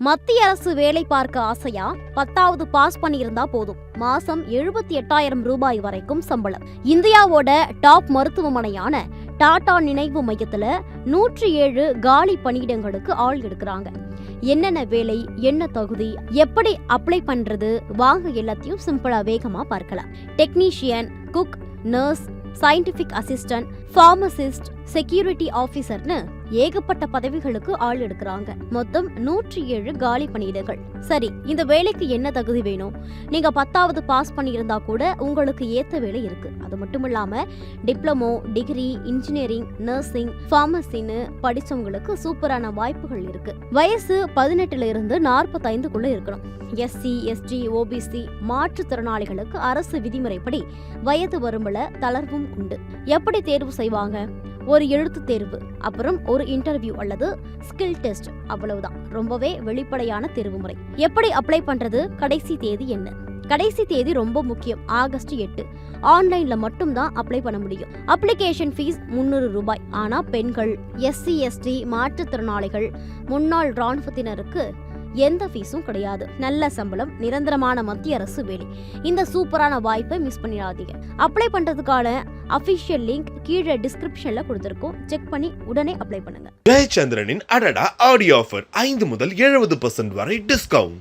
மத்திய அரசு வேலை பார்க்க ஆசையா? 10வது பாஸ் பண்ணியிருந்தா போதும், மாசம் 78,000 ரூபாய் வரைக்கும் சம்பளம். இந்தியாவோட டாப் மருத்துவமனையான டாடா நினைவு மையத்துல 107 காலி பணியிடங்களுக்கு ஆள் எடுக்கிறாங்க. என்னென்ன வேலை, என்ன தகுதி, எப்படி அப்ளை பண்றது, வாங்க எல்லாத்தையும் சிம்பிளா வேகமா பார்க்கலாம். Technician, cook, nurse, scientific assistant, pharmacist, security ஆபீசர்னு ஏகப்பட்ட பதவிகளுக்கு ஆள் எடுக்கிறாங்க. மொத்தம் 107 காலி பணியிடங்கள். சரி, இந்த வேலைக்கு என்ன தகுதி வேணும்? நீங்க 10வது பாஸ் பண்ணியிருந்தா கூட உங்களுக்கு ஏத்த வேலை இருக்கு. அது மட்டும் இல்லாம டிப்ளமோ, டிகிரி, இன்ஜினியரிங், நர்சிங், பார்மசின்னு படிச்சவங்களுக்கு சூப்பரான வாய்ப்புகள் இருக்கு. வயசு 18ல இருந்து 45க்குள்ள இருக்கணும். எஸ்சி, எஸ்டி, ஓபிசி, மாற்றுத்திறனாளிகளுக்கு அரசு விதிமுறைப்படி வயது வரம்புல தளர்வும் உண்டு. எப்படி தேர்வு செய்வாங்க? ஒரு எழுத்து தேர்வு, அப்புறம் ஒரு இன்டர்வியூ அல்லது ஸ்கில் டெஸ்ட், அவ்வளவுதான். ரொம்பவே வெளிப்படையான தேர்வு முறை. எப்படி அப்ளை பண்றது? கடைசி தேதி என்ன? கடைசி தேதி ரொம்ப முக்கியம். ஆகஸ்ட் 8. ஆன்லைன்ல மட்டும் தான் அப்ளை பண்ண முடியும். அப்ளிகேஷன் ஃபீஸ் 300 ரூபாய். ஆனா பெண்கள், எஸ்சி, எஸ்டி, மாற்றுத்திறனாளிகள், முன்னாள் ராணுவத்தினருக்கு எந்த ஃபீஸும் கிடையாது. நல்ல சம்பளம், நிரந்தரமான மத்திய அரசு வேலை. இந்த சூப்பரான வாய்ப்பை மிஸ் பண்ணிடாதீங்க. அப்ளை பண்றதுக்கான அபிஷியல் லிங்க் கீழே டிஸ்கிரிப்ஷன்ல கொடுத்திருக்கோம். செக் பண்ணி உடனே அப்ளை பண்ணுங்க. ஜெயச்சந்திரனின் அடடா ஆடியோ ஆஃபர் 5 முதல் 70% வரை டிஸ்கவுண்ட்.